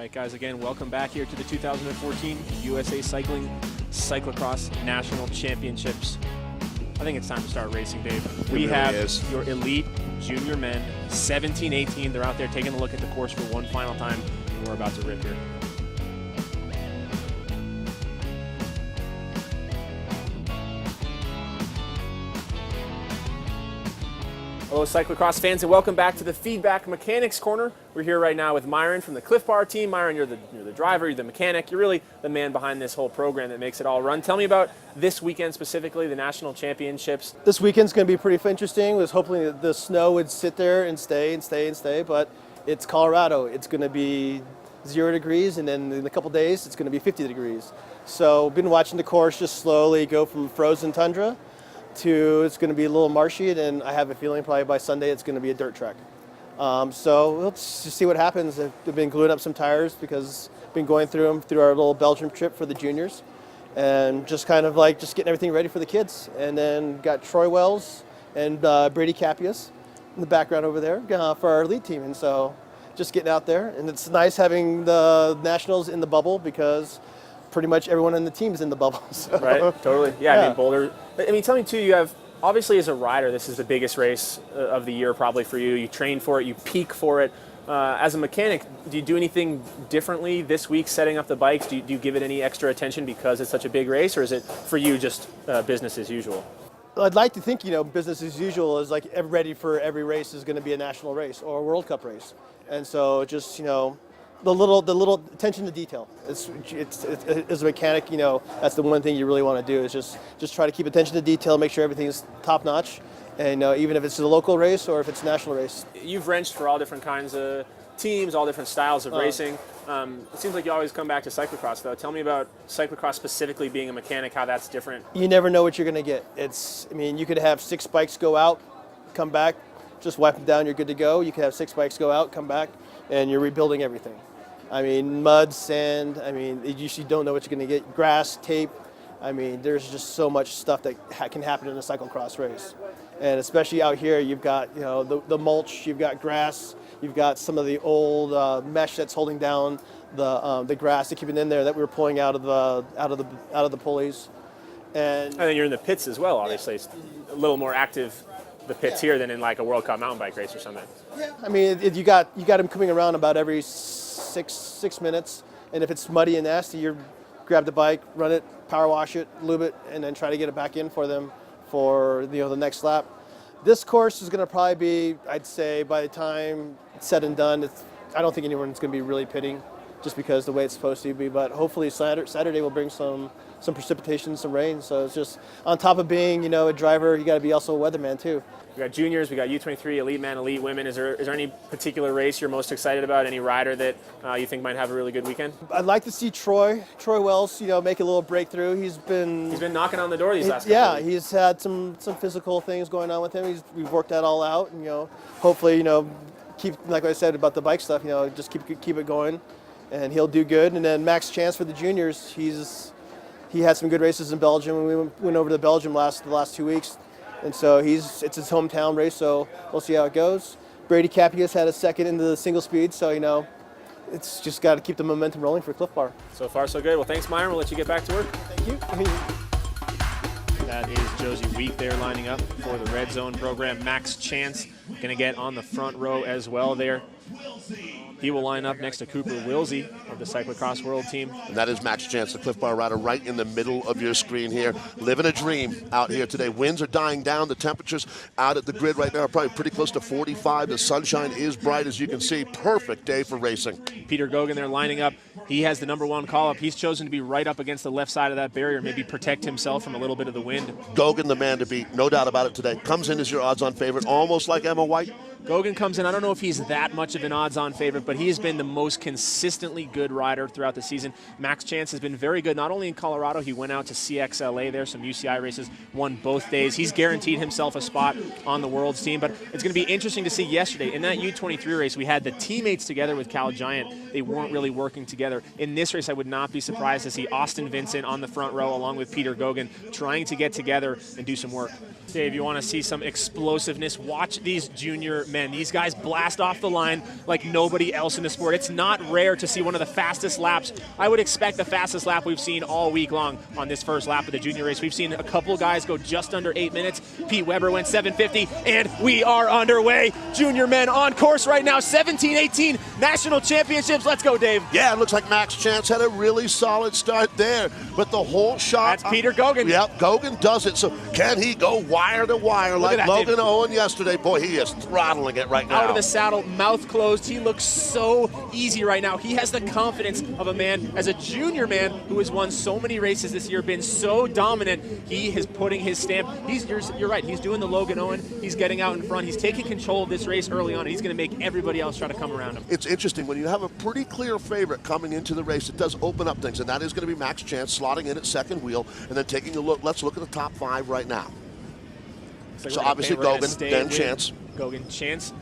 right, guys, again, welcome back here to the 2014 USA Cycling Cyclocross National Championships. I think it's time to start racing, Dave. We have your elite junior men, 17, 18. They're out there taking a look at the course for one final time, and we're about to rip here. Hello, cyclocross fans, and welcome back to the Feedback Mechanics Corner. We're here right now with Myron from the Cliff Bar team. Myron, you're the driver, you're the mechanic, you're really the man behind this whole program that makes it all run. Tell me about this weekend specifically, the National Championships. This weekend's going to be pretty interesting. I was hoping that the snow would sit there and stay, but it's Colorado. It's going to be 0 degrees, and then in a couple days, it's going to be 50 degrees. So I've been watching the course just slowly go from frozen tundra to it's going to be a little marshy, and I have a feeling probably by Sunday it's going to be a dirt track. So let's just see what happens. I've been gluing up some tires because I've been going through them through our little Belgium trip for the juniors, and just kind of like just getting everything ready for the kids. And then got Troy Wells and Brady Capias in the background over there for our elite team. And so just getting out there, and it's nice having the nationals in the bubble because pretty much everyone on the team is in the bubble. So. Right, totally. Yeah, I mean, Boulder. I mean, tell me too, you have, obviously as a rider, this is the biggest race of the year probably for you. You train for it, you peak for it. As a mechanic, do you do anything differently this week setting up the bikes? Do you give it any extra attention because it's such a big race, or is it for you just business as usual? I'd like to think, business as usual is like ready for every race is going to be a national race or a World Cup race. And so just, the little attention to detail. It's as a mechanic, that's the one thing you really want to do is just try to keep attention to detail, make sure everything's top notch, and even if it's a local race or if it's a national race. You've wrenched for all different kinds of teams, all different styles of racing. It seems like you always come back to cyclocross, though. Tell me about cyclocross specifically, being a mechanic, how that's different. You never know what you're going to get. You could have 6 bikes go out, come back, just wipe them down, you're good to go. You could have 6 bikes go out, come back, and you're rebuilding everything. Mud, sand, you usually don't know what you're going to get. Grass, tape, there's just so much stuff that can happen in a cyclocross race. And especially out here, you've got, the mulch, you've got grass, you've got some of the old mesh that's holding down the grass to keep it in there that we were pulling out of the pulleys. And then you're in the pits as well, obviously. It's a little more active, the pits here, than in like a World Cup mountain bike race or something. Yeah, you got them coming around about every six minutes, and if it's muddy and nasty, you grab the bike, run it, power wash it, lube it, and then try to get it back in for them for the next lap. This course is going to probably be, I'd say, by the time it's said and done, I don't think anyone's going to be really pitting, just because the way it's supposed to be. But hopefully Saturday will bring some precipitation, some rain. So it's just on top of being a driver, you got to be also a weatherman too. We got juniors, we got U23, elite men, elite women. Is there any particular race you're most excited about? Any rider that you think might have a really good weekend? I'd like to see Troy Wells, make a little breakthrough. He's been knocking on the door these last couple weeks. He's had some physical things going on with him. We've worked that all out, and hopefully keep, like I said about the bike stuff, just keep it going, and he'll do good. And then Max Chance for the juniors, he had some good races in Belgium, and we went over to Belgium the last 2 weeks. And so it's his hometown race, so we'll see how it goes. Brady Capias had a second into the single speed, so it's just got to keep the momentum rolling for Cliff Bar. So far, so good. Well, thanks, Myron. We'll let you get back to work. Thank you. That is Josie Week there lining up for the Red Zone program. Max Chance going to get on the front row as well there. He will line up next to Cooper Wilsey of the Cyclocross World Team. And that is Max Chance, the Cliff Bar rider, right in the middle of your screen here. Living a dream out here today. Winds are dying down. The temperatures out at the grid right now are probably pretty close to 45. The sunshine is bright, as you can see. Perfect day for racing. Peter Gogan there lining up. He has the #1 call-up. He's chosen to be right up against the left side of that barrier, maybe protect himself from a little bit of the wind. Gogan, the man to beat, no doubt about it today. Comes in as your odds-on favorite, almost like Emma White. Gogan comes in, I don't know if he's that much of an odds-on favorite, but he has been the most consistently good rider throughout the season. Max Chance has been very good, not only in Colorado. He went out to CXLA there, some UCI races, won both days. He's guaranteed himself a spot on the World's team, but it's going to be interesting to see yesterday. In that U23 race, we had the teammates together with Cal Giant. They weren't really working together. In this race, I would not be surprised to see Austin Vincent on the front row along with Peter Gogan trying to get together and do some work. Dave, you want to see some explosiveness? Watch these junior men. These guys blast off the line like nobody else in the sport. It's not rare to see one of the fastest laps. I would expect the fastest lap we've seen all week long on this first lap of the junior race. We've seen a couple guys go just under 8 minutes. Pete Weber went 7:50, and we are underway. Junior men on course right now, 17-18 national championships. Let's go, Dave. Yeah, it looks like Max Chance had a really solid start there, but the whole shot. That's Peter Gogan. Yep, Gogan does it. So can he go wire to wire like that, Logan Dave. Owen yesterday? Boy, he is throttling it right now. Out of the saddle, mouth closed. He looks so easy right now. He has the confidence of a man, as a junior man who has won so many races this year, been so dominant. He is putting his stamp. You're right. He's doing the Logan Owen. He's getting out in front. He's taking control of this race early on, and he's going to make everybody else try to come around him. It's interesting when you have a pretty clear favorite coming into the race. It does open up things, and that is going to be Max Chance slotting in at second wheel, and then taking a look. Let's look at the top 5 right now. Like So obviously Gogan, then Chance. Gogan, Chance.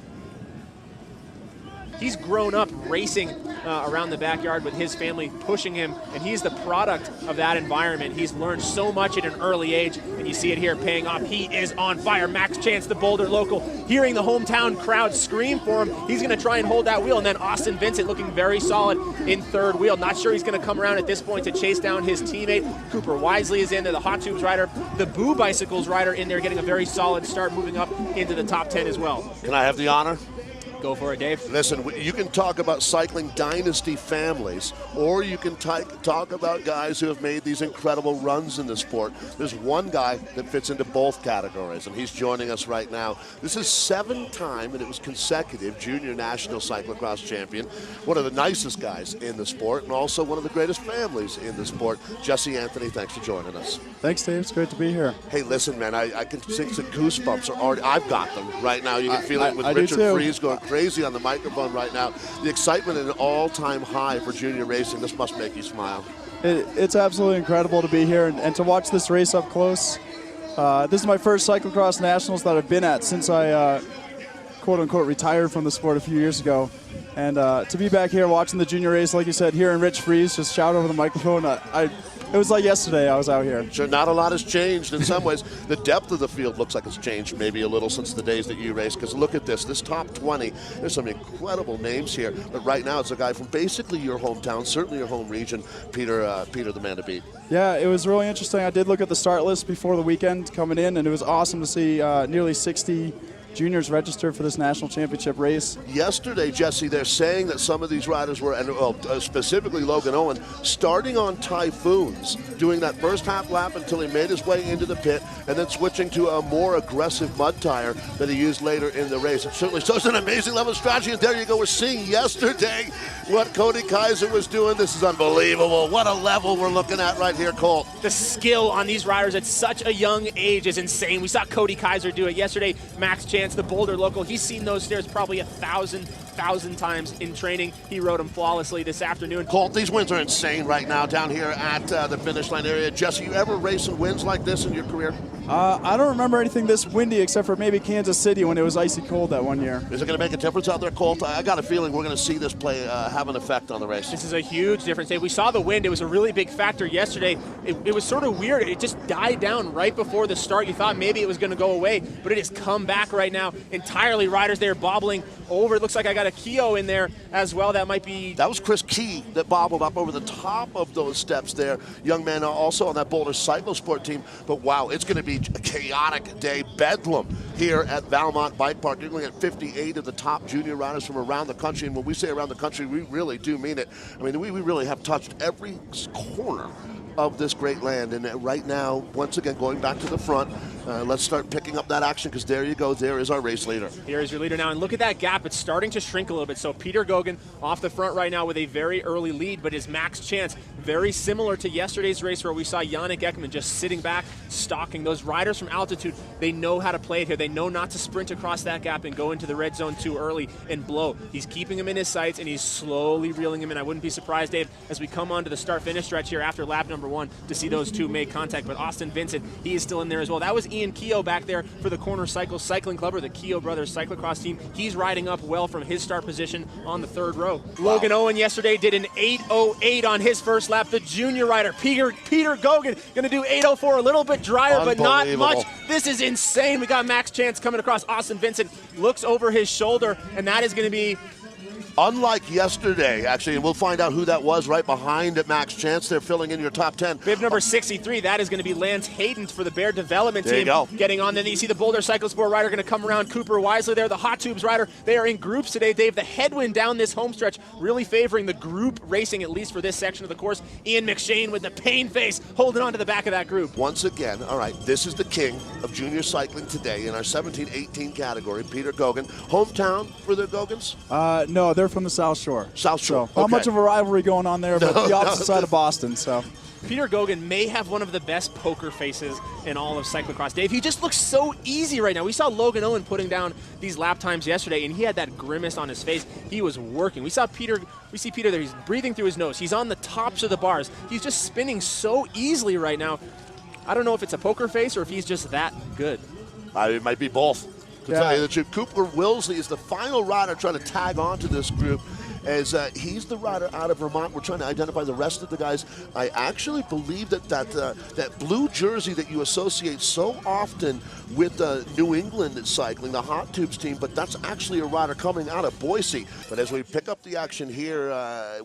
He's grown up racing around the backyard with his family pushing him, and he's the product of that environment. He's learned so much at an early age, and you see it here paying off. He is on fire. Max Chance, the Boulder local, hearing the hometown crowd scream for him. He's going to try and hold that wheel, and then Austin Vincent looking very solid in third wheel. Not sure he's going to come around at this point to chase down his teammate. Cooper Wisely is in there, the Hot Tubes rider, the Boo Bicycles rider in there, getting a very solid start, moving up into the top 10 as well. Can I have the honor? Go for it, Dave. Listen, you can talk about cycling dynasty families, or you can talk about guys who have made these incredible runs in the sport. There's one guy that fits into both categories, and he's joining us right now. This is 7-time, and it was consecutive, junior national cyclocross champion. One of the nicest guys in the sport, and also one of the greatest families in the sport. Jesse Anthony, thanks for joining us. Thanks, Dave. It's great to be here. Hey, listen, man, I can think the goosebumps are already. I've got them right now. You can feel it with I Richard do too. Freeze going crazy on the microphone right now. The excitement at an all-time high for junior racing. This must make you smile. It's absolutely incredible to be here and to watch this race up close. This is my first cyclocross nationals that I've been at since I quote-unquote retired from the sport a few years ago. And to be back here watching the junior race, like you said, hearing Rich Freeze just shout over the microphone, it was like yesterday I was out here. Sure, not a lot has changed in some ways. The depth of the field looks like it's changed maybe a little since the days that you raced, because look at this top 20. There's some incredible names here, but right now it's a guy from basically your hometown, certainly your home region, Peter the man to beat. Yeah, it was really interesting. I did look at the start list before the weekend coming in, and it was awesome to see nearly 60 juniors registered for this national championship race. Yesterday, Jesse, they're saying that some of these riders were, and specifically Logan Owen, starting on Typhoons, doing that first half lap until he made his way into the pit, and then switching to a more aggressive mud tire that he used later in the race. It certainly shows an amazing level of strategy, and there you go. We're seeing yesterday what Cody Kaiser was doing. This is unbelievable. What a level we're looking at right here, Colt. The skill on these riders at such a young age is insane. We saw Cody Kaiser do it yesterday. Max Chance, the Boulder local, he's seen those stairs probably 1,000 times in training. He rode them flawlessly this afternoon. Colt, these winds are insane right now down here at the finish line area. Jesse, you ever race in winds like this in your career? I don't remember anything this windy except for maybe Kansas City when it was icy cold that one year. Is it going to make a difference out there, Colt? I got a feeling we're going to see this play have an effect on the race. This is a huge difference. We saw the wind. It was a really big factor yesterday. It was sort of weird. It just died down right before the start. You thought maybe it was going to go away, but it has come back right now entirely. Riders there bobbling over. It looks like I got a Keogh in there as well. That might be... That was Chris Key that bobbled up over the top of those steps there. Young man also on that Boulder Cyclosport team. But wow, it's going to be a chaotic day. Bedlam here at Valmont Bike Park. You're looking at 58 of the top junior riders from around the country. And when we say around the country, we really do mean it. I mean, we really have touched every corner of this great land. And right now, once again, going back to the front, let's start picking up that action, because there you go. There is our race leader. Here is your leader now, and look at that gap. It's starting to shrink a little bit. So Peter Gogan off the front right now with a very early lead, but his Max Chance very similar to yesterday's race where we saw Yannick Ekman just sitting back, stalking. Those riders from altitude, they know how to play it here. They know not to sprint across that gap and go into the red zone too early and blow. He's keeping him in his sights, and he's slowly reeling him in. I wouldn't be surprised, Dave, as we come on to the start-finish stretch here after lap number number 1 to see those two make contact. But Austin Vincent, he is still in there as well. That was Ian Keogh back there for the Corner Cycling Club, or the Keogh Brothers Cyclocross team. He's riding up well from his start position on the 3rd row. Wow. Logan Owen yesterday did an 8:08 on his first lap. The junior rider, Peter Gogan, going to do 8:04, a little bit drier, but not much. This is insane. We got Max Chance coming across. Austin Vincent looks over his shoulder, and that is going to be... Unlike yesterday, actually, and we'll find out who that was right behind at Max Chance. They're filling in your top 10. Bib number 63, that is going to be Lance Hayden for the Bear Development Team. There you go. Getting on. Then you see the Boulder Cyclosport rider going to come around. Cooper Wisely there, the Hot Tubes rider. They are in groups today. Dave, the headwind down this home stretch really favoring the group racing, at least for this section of the course. Ian McShane with the pain face holding on to the back of that group. Once again, all right, this is the king of junior cycling today in our 17-18 category, Peter Gogan. Hometown for the Gogans? No, they're from the South Shore. South Shore. So, not much of a rivalry going on there, but the opposite side of Boston. So Peter Gogan may have one of the best poker faces in all of cyclocross. Dave, he just looks so easy right now. We saw Logan Owen putting down these lap times yesterday, and he had that grimace on his face. He was working. We see Peter there. He's breathing through his nose. He's on the tops of the bars. He's just spinning so easily right now. I don't know if it's a poker face or if he's just that good. It might be both. To tell you the truth, Cooper Wilsley is the final rider trying to tag on to this group, as he's the rider out of Vermont. We're trying to identify the rest of the guys. I actually believe that blue jersey that you associate so often with New England cycling, the Hot Tubes team, but that's actually a rider coming out of Boise. But as we pick up the action here,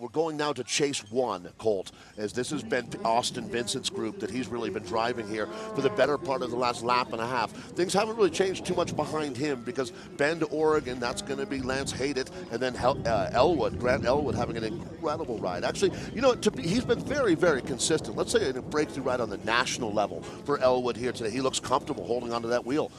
we're going now to Chase 1, Colt, as this has been Austin Vincent's group that he's really been driving here for the better part of the last lap and a half. Things haven't really changed too much behind him, because Bend, Oregon, that's going to be Lance Hayden, and then Grant Elwood having an incredible ride. Actually, you know, he's been very, very consistent. Let's say a breakthrough ride on the national level for Elwood here today. He looks comfortable holding onto that wheel.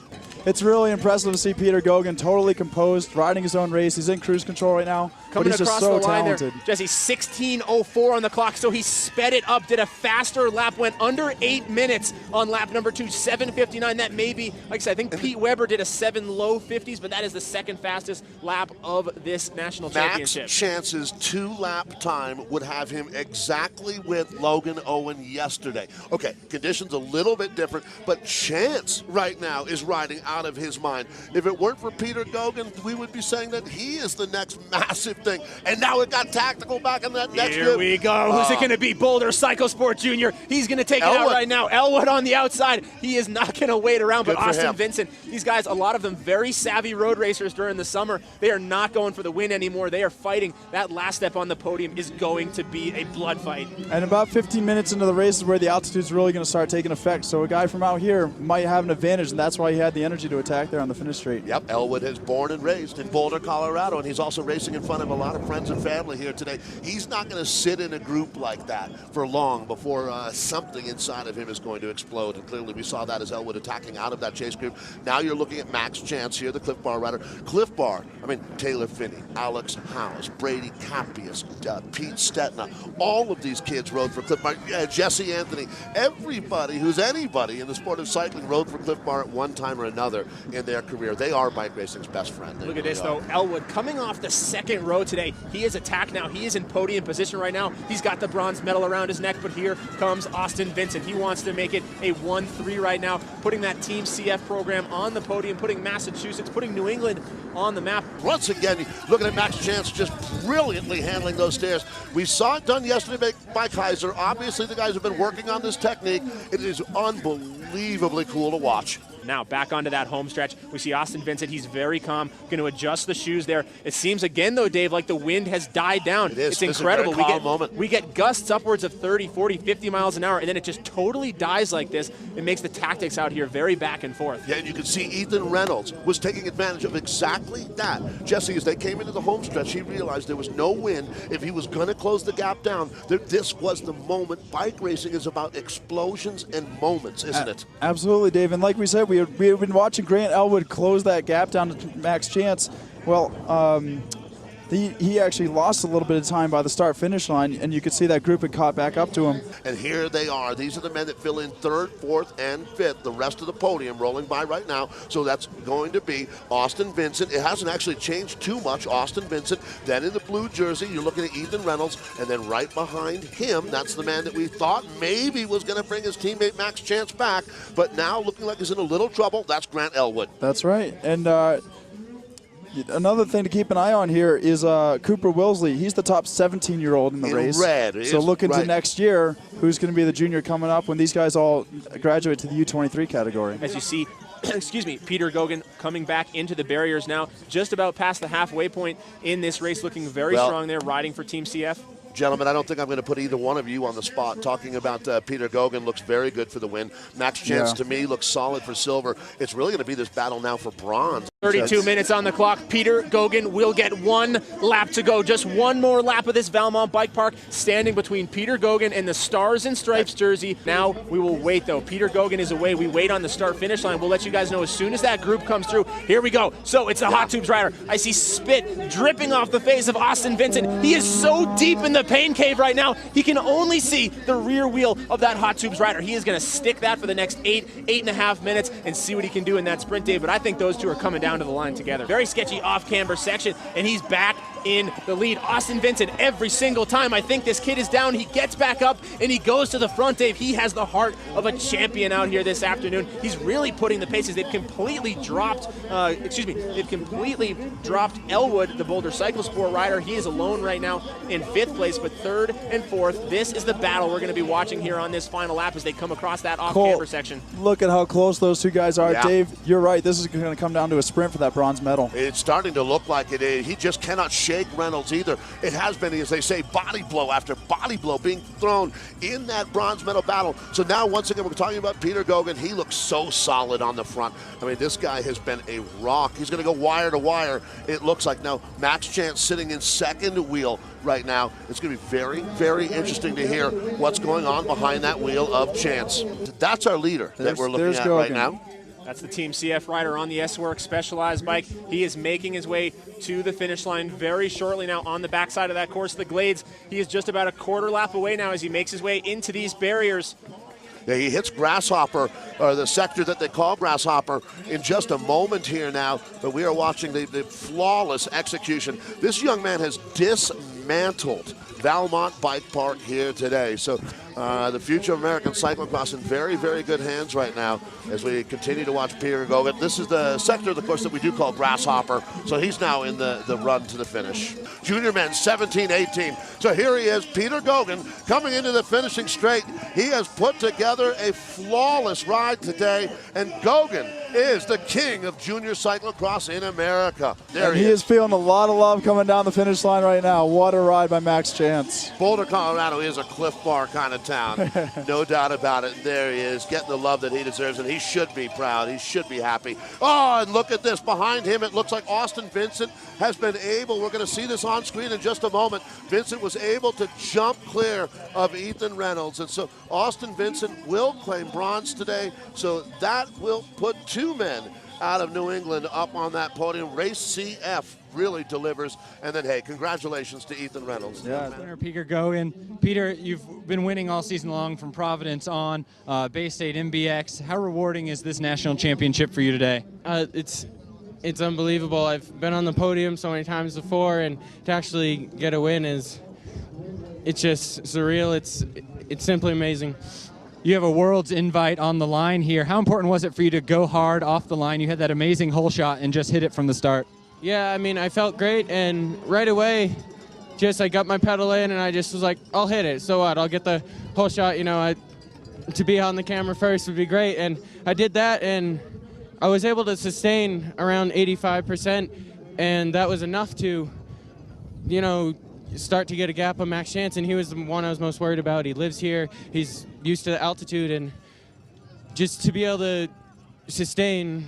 It's really impressive to see Peter Gogan totally composed, riding his own race. He's in cruise control right now, coming but he's across just so the line talented. There, Jesse, 16:04 on the clock, so he sped it up, did a faster lap, went under 8 minutes on lap number 2, 7:59. That may be, like I said, I think Pete Weber did a 7 low 50s, but that is the second fastest lap of this national championship. Max Chance's 2-lap time would have him exactly with Logan Owen yesterday. Okay, conditions a little bit different, but Chance right now is riding out of his mind. If it weren't for Peter Gogan, we would be saying that he is the next massive thing. And now it got tactical back in that next Here group. we go. Who's it going to be? Boulder Cyclosport Jr. He's going to take it out right now. Elwood on the outside. He is not going to wait around, but Austin Vincent, these guys, a lot of them very savvy road racers during the summer. They are not going for the win anymore. They are fighting. That last step on the podium is going to be a blood fight. And about 15 minutes into the race is where the altitude's really going to start taking effect. So a guy from out here might have an advantage, and that's why he had the energy to attack there on the finish straight. Yep, Elwood is born and raised in Boulder, Colorado, and he's also racing in front of a lot of friends and family here today. He's not going to sit in a group like that for long before something inside of him is going to explode. And clearly we saw that as Elwood attacking out of that chase group. Now you're looking at Max Chance here, the Cliff Bar rider. Cliff Bar, I mean, Taylor Finney, Alex Howes, Brady Capias, Pete Stetna, all of these kids rode for Cliff Bar. Jesse Anthony, everybody who's anybody in the sport of cycling rode for Cliff Bar at one time or another in their career. They are bike racing's best friend. Look at this, though. Elwood coming off the second row today. He is attacked now. He is in podium position right now. He's got the bronze medal around his neck, but here comes Austin Vincent. He wants to make it a 1-3 right now, putting that Team CF program on the podium, putting Massachusetts, putting New England on the map. Once again, looking at Max Chance just brilliantly handling those stairs. We saw it done yesterday by Kaiser. Obviously, the guys have been working on this technique. It is unbelievably cool to watch. Now back onto that home stretch. We see Austin Vincent. He's very calm, going to adjust the shoes there. It seems again, though, Dave, like the wind has died down. It is. It's incredible. This is a very calm moment. We get gusts upwards of 30, 40, 50 miles an hour, and then it just totally dies like this. It makes the tactics out here very back and forth. Yeah, and you can see Ethan Reynolds was taking advantage of exactly that. Jesse, as they came into the home stretch, he realized there was no wind. If he was going to close the gap down, this was the moment. Bike racing is about explosions and moments, isn't it? Absolutely, Dave. And like we said, we have been watching Grant Elwood close that gap down to Max Chance. Well, he actually lost a little bit of time by the start-finish line, and you could see that group had caught back up to him. And here they are. These are the men that fill in 3rd, 4th, and 5th. The rest of the podium rolling by right now. So that's going to be Austin Vincent. It hasn't actually changed too much. Austin Vincent. Then in the blue jersey, you're looking at Ethan Reynolds. And then right behind him, that's the man that we thought maybe was going to bring his teammate Max Chance back. But now looking like he's in a little trouble. That's Grant Elwood. That's right. And another thing to keep an eye on here is Cooper Wilsley. He's the top 17-year-old in the race. Red. So look into next year, who's going to be the junior coming up when these guys all graduate to the U23 category. As you see, excuse me, Peter Gogan coming back into the barriers now, just about past the halfway point in this race, looking very strong there, riding for Team CF. Gentlemen, I don't think I'm going to put either one of you on the spot. Talking about Peter Gogan looks very good for the win. Max Chance, to me, looks solid for silver. It's really going to be this battle now for bronze. 32 minutes on the clock. Peter Gogan will get 1 lap to go. Just one more lap of this Valmont Bike Park, standing between Peter Gogan and the Stars and Stripes jersey. Now we will wait, though. Peter Gogan is away. We wait on the start-finish line. We'll let you guys know as soon as that group comes through. Here we go. So it's a Hot Tubes rider. I see spit dripping off the face of Austin Vincent. He is so deep in the pain cave right now, he can only see the rear wheel of that Hot Tubes rider. He is going to stick that for the next 8.5 minutes and see what he can do in that sprint, Dave. But I think those two are coming down to the line together. Very sketchy off-camber section, and he's back in the lead. Austin Vincent, every single time I think this kid is down, he gets back up and he goes to the front, Dave. He has the heart of a champion out here this afternoon. He's really putting the paces. They've completely dropped, Elwood, the Boulder Cycle Sport rider. He is alone right now in 5th place, but 3rd and 4th. This is the battle we're going to be watching here on this final lap as they come across that off-camber section. Look at how close those two guys are. Dave, you're right. This is going to come down to a sprint for that bronze medal. It's starting to look like it is. He just cannot shake Reynolds either. It has been, as they say, body blow after body blow being thrown in that bronze medal battle. So now, once again, we're talking about Peter Gogan. He looks so solid on the front. I mean, this guy has been a rock. He's going to go wire to wire, it looks like. Now, Max Chance sitting in 2nd wheel right now. It's going to be very, very interesting to hear what's going on behind that wheel of Chance. That's our leader that we're looking at right now. That's the Team CF rider on the S-Works Specialized bike. He is making his way to the finish line very shortly now on the backside of that course, the Glades. He is just about a quarter lap away now as he makes his way into these barriers. Yeah, he hits Grasshopper, or the sector that they call Grasshopper, in just a moment here now. But we are watching the flawless execution. This young man has dismantled Valmont Bike Park here today. So the future of American cyclocross in very, very good hands right now as we continue to watch Peter Gogan. This is the sector of the course that we do call Grasshopper. So he's now in the run to the finish. Junior men 17-18. So here he is, Peter Gogan, coming into the finishing straight. He has put together a flawless ride today, and Gogan is the king of junior cyclocross in America. There he is feeling a lot of love coming down the finish line right now. What a ride by Max Chance. Boulder, Colorado is a Cliff Bar kind of town. No doubt about it. There he is, getting the love that he deserves, and he should be proud. He should be happy. Oh, and look at this. Behind him, it looks like Austin Vincent has been able, we're going to see this on screen in just a moment, Vincent was able to jump clear of Ethan Reynolds. And so Austin Vincent will claim bronze today. So that will put 2 men out of New England up on that podium. Race CF really delivers. And then, hey, congratulations to Ethan Reynolds. Yeah. Winner Peter Gogan. Peter, you've been winning all season long from Providence on Bay State MBX. How rewarding is this national championship for you today? It's unbelievable. I've been on the podium so many times before, and to actually get a win it's just surreal. It's simply amazing. You have a world's invite on the line here. How important was it for you to go hard off the line? You had that amazing hole shot and just hit it from the start. Yeah, I mean, I felt great, and right away, I got my pedal in, and I just was like, I'll hit it. So what? I'll get the hole shot. To be on the camera first would be great, and I did that, and I was able to sustain around 85%, and that was enough to, start to get a gap on Max Chance, and he was the one I was most worried about. He lives here, he's used to the altitude, and just to be able to sustain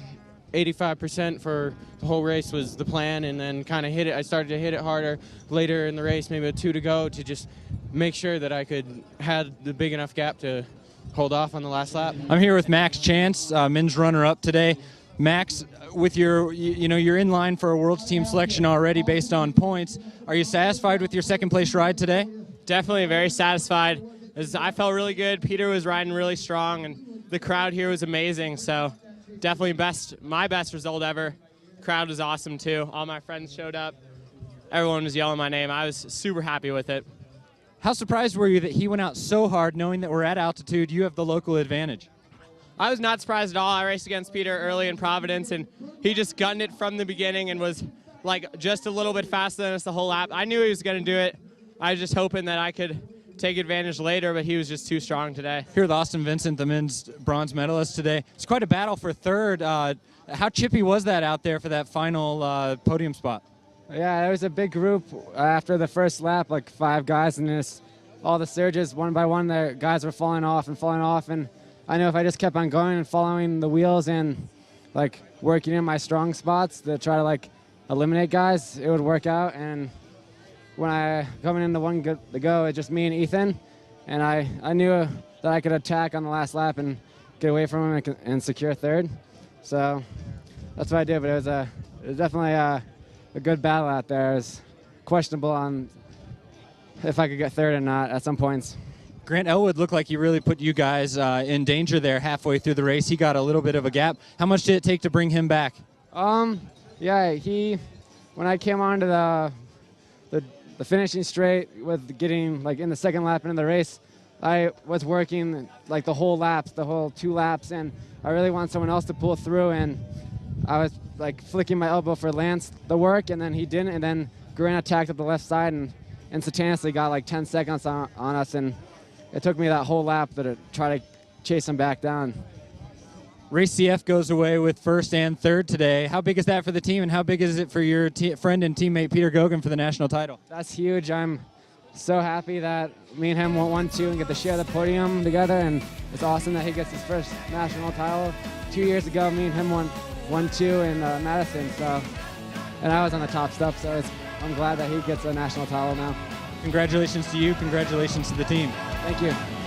85% for the whole race was the plan, and then kind of hit it. I started to hit it harder later in the race, maybe 2 to go, to just make sure that I had the big enough gap to hold off on the last lap. I'm here with Max Chance, men's runner-up today. Max, with you're in line for a World's Team selection already based on points. Are you satisfied with your second place ride today? Definitely very satisfied. I felt really good. Peter was riding really strong, and the crowd here was amazing. So definitely my best result ever. Crowd was awesome too. All my friends showed up. Everyone was yelling my name. I was super happy with it. How surprised were you that he went out so hard knowing that we're at altitude, you have the local advantage? I was not surprised at all. I raced against Peter early in Providence, and he just gunned it from the beginning and was like just a little bit faster than us the whole lap. I knew he was going to do it. I was just hoping that I could take advantage later, but he was just too strong today. Here with Austin Vincent, the men's bronze medalist today. It's quite a battle for third. How chippy was that out there for that final podium spot? Yeah, it was a big group after the first lap, like 5 guys, and all the surges, one by one, the guys were falling off, and I know if I just kept on going and following the wheels and like working in my strong spots to try to like eliminate guys, it would work out. And when I coming into the go, it's just me and Ethan, and I knew that I could attack on the last lap and get away from him and secure third. So that's what I did. But it was definitely a good battle out there. It was questionable on if I could get third or not at some points. Grant Elwood looked like he really put you guys in danger there halfway through the race. He got a little bit of a gap. How much did it take to bring him back? Yeah, when I came onto the finishing straight with getting like in the second lap into the race, I was working like the whole 2 laps, and I really want someone else to pull through, and I was like flicking my elbow for Lance the work, and then he didn't, and then Grant attacked up the left side and instantaneously got like 10 seconds on us, and it took me that whole lap to try to chase him back down. Race CF goes away with first and third today. How big is that for the team, and how big is it for your friend and teammate Peter Gogan for the national title? That's huge. I'm so happy that me and him won 1-2 and get to share the podium together, and it's awesome that he gets his first national title. 2 years ago, me and him won 1-2 in Madison, and I was on the top step, so I'm glad that he gets a national title now. Congratulations to you. Congratulations to the team. Thank you.